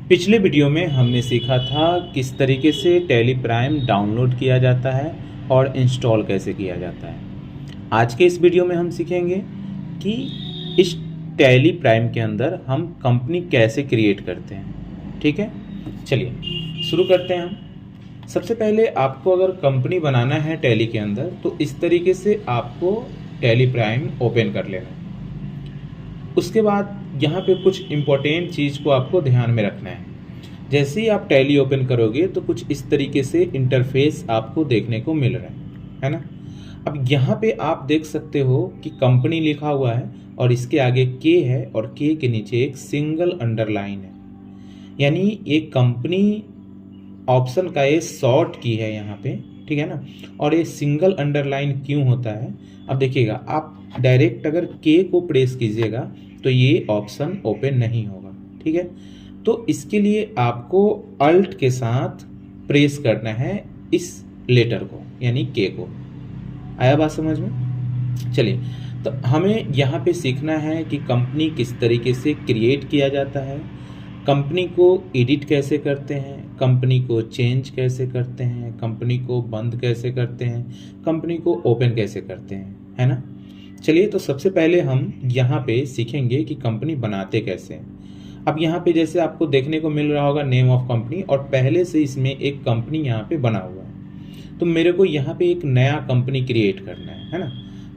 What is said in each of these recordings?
पिछले वीडियो में हमने सीखा था किस तरीके से टैली प्राइम डाउनलोड किया जाता है और इंस्टॉल कैसे किया जाता है। आज के इस वीडियो में हम सीखेंगे कि इस टैली प्राइम के अंदर हम कंपनी कैसे क्रिएट करते हैं। ठीक है, चलिए शुरू करते हैं हम। सबसे पहले आपको अगर कंपनी बनाना है टैली के अंदर तो इस तरीके से आपको टैली प्राइम ओपन कर लेना है। उसके बाद यहाँ पे कुछ इम्पोर्टेंट चीज़ को आपको ध्यान में रखना है। जैसे ही आप टैली ओपन करोगे तो कुछ इस तरीके से इंटरफेस आपको देखने को मिल रहा है ना। अब यहाँ पे आप देख सकते हो कि कंपनी लिखा हुआ है और इसके आगे के है और के नीचे एक सिंगल अंडरलाइन है, यानी ये कंपनी ऑप्शन का ये शॉर्ट की है यहाँ पे, ठीक है ना। और ये सिंगल अंडरलाइन क्यों होता है, अब देखिएगा, आप डायरेक्ट अगर के को प्रेस कीजिएगा तो ये ऑप्शन ओपन नहीं होगा, ठीक है। तो इसके लिए आपको अल्ट के साथ प्रेस करना है इस लेटर को, यानी के को। आया बात समझ में? चलिए, तो हमें यहाँ पे सीखना है कि कंपनी किस तरीके से क्रिएट किया जाता है, कंपनी को एडिट कैसे करते हैं, कंपनी को चेंज कैसे करते हैं, कंपनी को बंद कैसे करते हैं, कंपनी को ओपन कैसे करते हैं, है ना। चलिए, तो सबसे पहले हम यहाँ पे सीखेंगे कि कंपनी बनाते कैसे हैं। अब यहाँ पे जैसे आपको देखने को मिल रहा होगा नेम ऑफ कंपनी, और पहले से इसमें एक कंपनी यहाँ पे बना हुआ है। तो मेरे को यहाँ पे एक नया कंपनी क्रिएट करना है ना।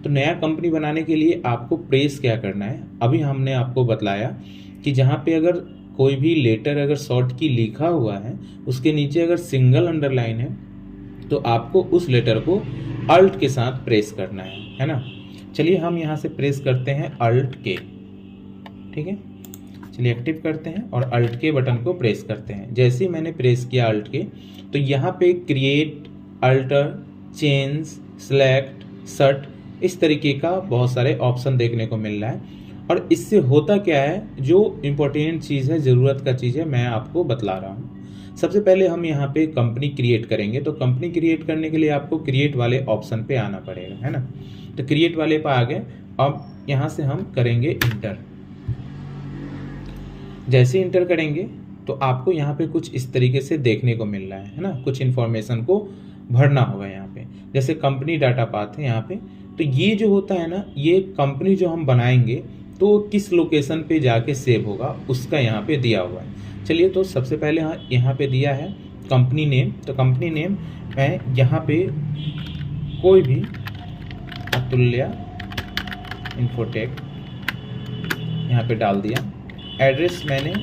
तो नया कंपनी बनाने के लिए आपको प्रेस क्या करना है, अभी हमने आपको बतलाया कि जहाँ पे अगर कोई भी लेटर अगर शॉर्ट की लिखा हुआ है उसके नीचे अगर सिंगल अंडरलाइन है तो आपको उस लेटर को अल्ट के साथ प्रेस करना है ना। चलिए हम यहाँ से प्रेस करते हैं अल्ट के, ठीक है। चलिए एक्टिव करते हैं और अल्ट के बटन को प्रेस करते हैं। जैसे ही मैंने प्रेस किया अल्ट के तो यहाँ पे create, alter, change, select, sort, इस तरीके का बहुत सारे ऑप्शन देखने को मिल रहा है। और इससे होता क्या है, जो इम्पोर्टेंट चीज़ है, ज़रूरत का चीज़ है, मैं आपको बतला रहा हूँ। सबसे पहले हम यहाँ पे कंपनी क्रिएट करेंगे। तो कंपनी क्रिएट करने के लिए आपको क्रिएट वाले ऑप्शन पे आना पड़ेगा, है ना। तो क्रिएट वाले पे आ गए। अब यहाँ से हम करेंगे इंटर। जैसे इंटर करेंगे तो आपको यहाँ पे कुछ इस तरीके से देखने को मिल रहा है ना। कुछ इन्फॉर्मेशन को भरना होगा यहाँ पे, जैसे कंपनी डाटा पाथ है यहाँ पे। तो ये जो होता है ना, ये कंपनी जो हम बनाएंगे तो किस लोकेशन पे जाके सेव होगा उसका यहाँ पे दिया हुआ है। चलिए, तो सबसे पहले यहाँ पे दिया है कंपनी नेम। तो कंपनी नेम मैं यहाँ पे कोई भी अतुल्या इन्फोटेक यहाँ पे डाल दिया। एड्रेस मैंने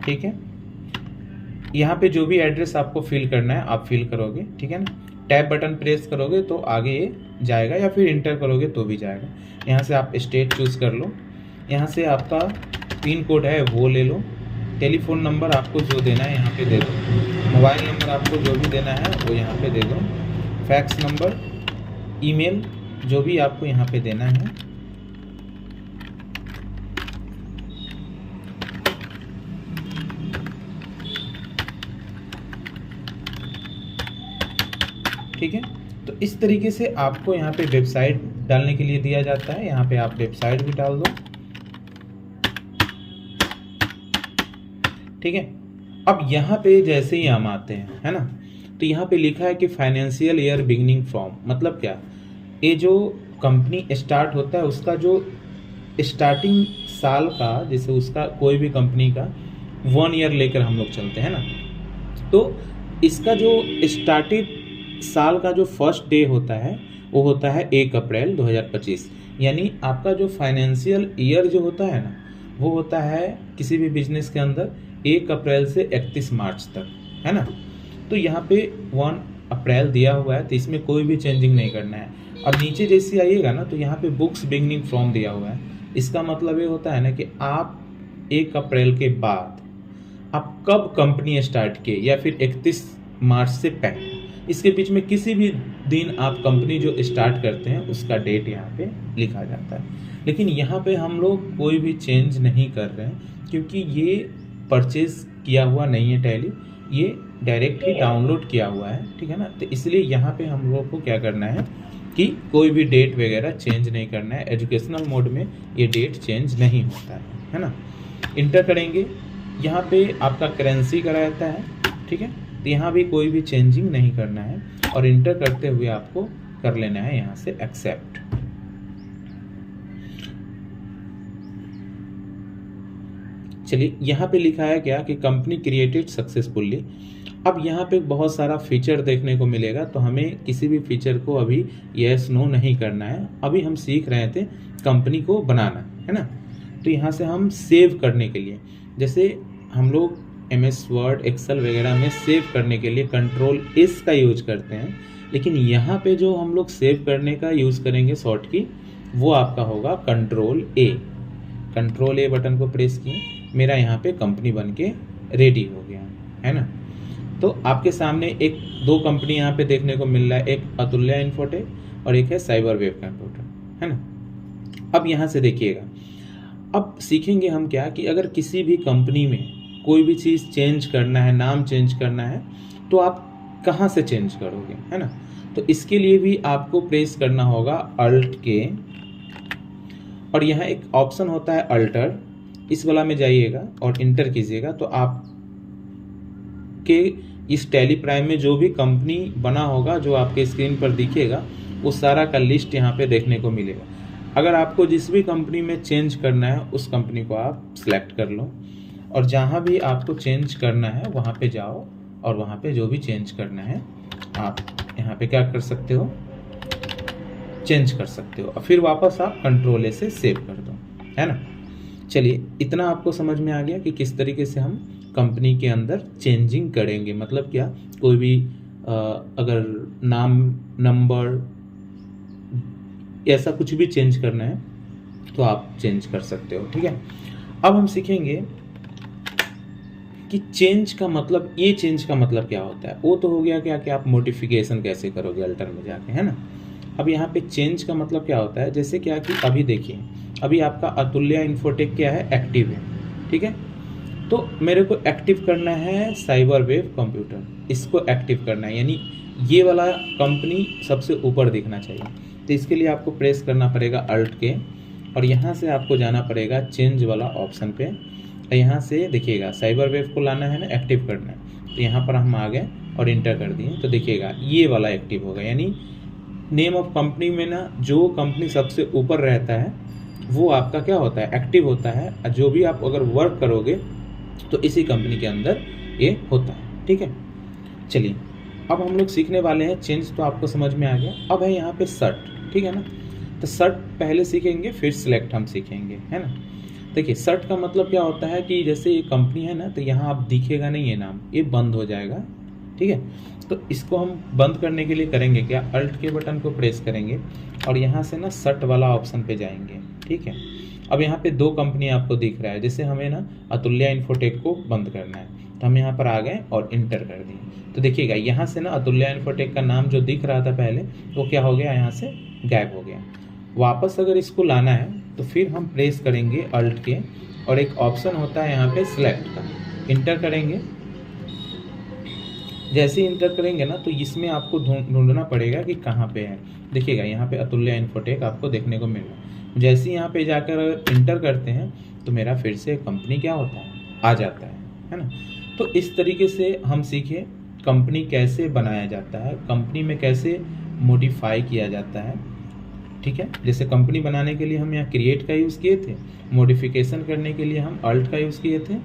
ठीक है, यहाँ पे जो भी एड्रेस आपको फिल करना है आप फिल करोगे, ठीक है ना। टैब बटन प्रेस करोगे तो आगे ये जाएगा, या फिर इंटर करोगे तो भी जाएगा। यहाँ से आप स्टेट चूज कर लो। यहाँ से आपका पिन कोड है वो ले लो। टेलीफोन नंबर आपको जो देना है यहाँ पे दे दो। मोबाइल नंबर आपको जो भी देना है वो यहाँ पे दे दो। फैक्स नंबर, ईमेल, जो भी आपको यहाँ पे देना है। ठीक है, तो इस तरीके से आपको यहाँ पे वेबसाइट डालने के लिए दिया जाता है। यहाँ पे आप वेबसाइट भी डाल दो, ठीक है। अब यहाँ पे जैसे ही हम आते हैं, है ना, तो यहाँ पे लिखा है कि फाइनेंशियल ईयर बिगिनिंग फ्रॉम, मतलब क्या, ये जो कंपनी स्टार्ट होता है उसका जो स्टार्टिंग साल का, जैसे उसका कोई भी कंपनी का 1 ईयर लेकर हम लोग चलते हैं ना, तो इसका जो स्टार्टेड साल का जो फर्स्ट डे होता है वो होता है 1 अप्रैल 2025। यानी आपका जो फाइनेंशियल ईयर जो होता है ना, वो होता है किसी भी बिजनेस के अंदर 1 अप्रैल से 31 मार्च तक, है ना। तो यहाँ पे 1 अप्रैल दिया हुआ है, तो इसमें कोई भी चेंजिंग नहीं करना है। अब नीचे जैसे आइएगा ना तो यहाँ पे बुक्स बिगनिंग फ्रॉम दिया हुआ है। इसका मतलब ये होता है ना कि आप 1 अप्रैल के बाद आप कब कंपनी स्टार्ट किए, या फिर 31 मार्च से पहले, इसके बीच में किसी भी दिन आप कंपनी जो स्टार्ट करते हैं उसका डेट यहाँ पे लिखा जाता है। लेकिन यहाँ पे हम लोग कोई भी चेंज नहीं कर रहे हैं, क्योंकि ये परचेज किया हुआ नहीं है टैली, ये डायरेक्ट ही डाउनलोड किया हुआ है, ठीक है ना। तो इसलिए यहाँ पे हम लोग को क्या करना है कि कोई भी डेट वगैरह चेंज नहीं करना है। एजुकेशनल मोड में ये डेट चेंज नहीं होता है ना। इंटर करेंगे, यहाँ पे आपका करेंसी का रहता है, ठीक है। तो यहाँ भी कोई भी चेंजिंग नहीं करना है और इंटर करते हुए आपको कर लेना है यहाँ से एक्सेप्ट। चलिए, यहाँ पे लिखा है क्या कि कंपनी क्रिएटेड सक्सेसफुली। अब यहाँ पे बहुत सारा फीचर देखने को मिलेगा, तो हमें किसी भी फीचर को अभी यस नो नहीं करना है। अभी हम सीख रहे थे कंपनी को बनाना, है ना। तो यहाँ से हम सेव करने के लिए, जैसे हम लोग MS वर्ड एक्सेल वगैरह में सेव करने के लिए कंट्रोल S का यूज करते हैं, लेकिन यहाँ पे जो हम लोग सेव करने का यूज़ करेंगे शॉर्ट की, वो आपका होगा कंट्रोल A बटन को प्रेस किए, मेरा यहाँ पे कंपनी बन के रेडी हो गया, है ना। तो आपके सामने एक दो कंपनी यहाँ पे देखने को मिल रहा है, एक अतुल्या इन्फोटेक और एक है साइबर वेव कंप्यूटर, है ना। अब यहाँ से देखिएगा, अब सीखेंगे हम क्या कि अगर किसी भी कंपनी में कोई भी चीज़ चेंज करना है, नाम चेंज करना है, तो आप कहाँ से चेंज करोगे, है ना। तो इसके लिए भी आपको प्रेस करना होगा अल्ट के, और यहाँ एक ऑप्शन होता है अल्टर, इस वाला में जाइएगा और इंटर कीजिएगा। तो आप के इस टैली प्राइम में जो भी कंपनी बना होगा, जो आपके स्क्रीन पर दिखेगा, वो सारा का लिस्ट यहाँ पे देखने को मिलेगा। अगर आपको जिस भी कंपनी में चेंज करना है उस कंपनी को आप सिलेक्ट कर लो, और जहाँ भी आपको चेंज करना है वहाँ पे जाओ, और वहाँ पे जो भी चेंज करना है आप यहाँ पे क्या कर सकते हो, चेंज कर सकते हो, और फिर वापस आप कंट्रोल A से सेव कर दो, है ना। चलिए, इतना आपको समझ में आ गया कि किस तरीके से हम कंपनी के अंदर चेंजिंग करेंगे। मतलब क्या, कोई भी अगर नाम, नंबर, ऐसा कुछ भी चेंज करना है तो आप चेंज कर सकते हो, ठीक है। अब हम सीखेंगे कि चेंज का मतलब, ये चेंज का मतलब क्या होता है। वो तो हो गया क्या कि आप मॉडिफिकेशन कैसे करोगे अल्टर में जाके, है ना। अब यहाँ पे चेंज का मतलब क्या होता है, जैसे क्या कि अभी देखिए, अभी आपका अतुल्या इन्फोटेक क्या है, एक्टिव है, ठीक है। तो मेरे को एक्टिव करना है साइबर वेव कंप्यूटर, इसको एक्टिव करना है, यानी ये वाला कंपनी सबसे ऊपर दिखना चाहिए। तो इसके लिए आपको प्रेस करना पड़ेगा अल्ट के, और यहाँ से आपको जाना पड़ेगा चेंज वाला ऑप्शन पे। यहाँ से देखिएगा साइबर वेव को लाना है ना, एक्टिव करना है। तो यहाँ पर हम आ गए और इंटर कर दिए, तो देखिएगा ये वाला एक्टिव होगा। यानी नेम ऑफ कंपनी में ना, जो कंपनी सबसे ऊपर रहता है वो आपका क्या होता है, एक्टिव होता है। जो भी आप अगर वर्क करोगे तो इसी कंपनी के अंदर ये होता है, ठीक है। चलिए, अब हम लोग सीखने वाले हैं चेंज, तो आपको समझ में आ गया। अब है यहाँ पे सर्ट, ठीक है ना। तो सर्ट पहले सीखेंगे, फिर सिलेक्ट हम सीखेंगे, है ना। देखिए, सर्ट का मतलब क्या होता है कि जैसे ये कंपनी है ना, तो यहाँ आप दिखेगा नहीं ये नाम, ये बंद हो जाएगा, ठीक है। तो इसको हम बंद करने के लिए करेंगे क्या, अल्ट के बटन को प्रेस करेंगे और यहाँ से ना सर्ट वाला ऑप्शन पे जाएंगे, ठीक है। अब यहाँ पे दो कंपनी आपको दिख रहा है, जैसे हमें ना अतुल्या इन्फोटेक को बंद करना है, तो हम यहाँ पर आ गए और इंटर कर दिए। तो देखिएगा यहाँ से ना अतुल्या इन्फोटेक का नाम जो दिख रहा था पहले, वो क्या हो गया, यहाँ से गायब हो गया। वापस अगर इसको लाना है तो फिर हम प्रेस करेंगे अल्ट के, और एक ऑप्शन होता है यहाँ पे सिलेक्ट का, इंटर करेंगे। जैसे इंटर करेंगे ना, तो इसमें आपको ढूंढना पड़ेगा कि कहाँ पे है। देखिएगा यहाँ पे अतुल्या इन्फोटेक आपको देखने को मिल रहा है। जैसे यहाँ पे जाकर इंटर करते हैं तो मेरा फिर से कंपनी क्या होता है, आ जाता है ना। तो इस तरीके से हम सीखे कंपनी कैसे बनाया जाता है, कंपनी में कैसे मॉडिफाई किया जाता है, ठीक है। जैसे कंपनी बनाने के लिए हम यहाँ क्रिएट का यूज़ किए थे, मॉडिफिकेशन करने के लिए हम अल्ट का यूज़ किए थे,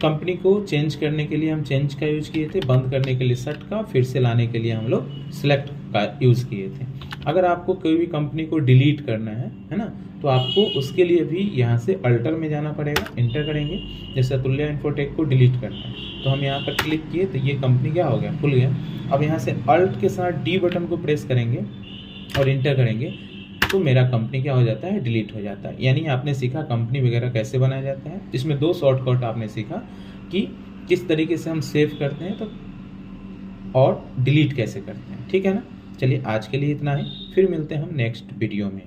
कंपनी को चेंज करने के लिए हम चेंज का यूज़ किए थे, बंद करने के लिए सेट का, फिर से लाने के लिए हम लोग सिलेक्ट का यूज़ किए थे। अगर आपको कोई भी कंपनी को डिलीट करना है ना, तो आपको उसके लिए भी यहाँ से अल्टर में जाना पड़ेगा, इंटर करेंगे। जैसे अतुल्या इन्फोटेक को डिलीट करना है तो हम यहाँ पर क्लिक किए, तो ये कंपनी क्या हो गया, खुल गया। अब यहाँ से अल्ट के साथ डी बटन को प्रेस करेंगे और इंटर करेंगे, तो मेरा कंपनी क्या हो जाता है, डिलीट हो जाता है। यानी आपने सीखा कंपनी वगैरह कैसे बनाया जाता है। इसमें दो शॉर्टकट आपने सीखा कि किस तरीके से हम सेव करते हैं तो और डिलीट कैसे करते हैं, ठीक है ना। चलिए, आज के लिए इतना ही, फिर मिलते हैं हम नेक्स्ट वीडियो में।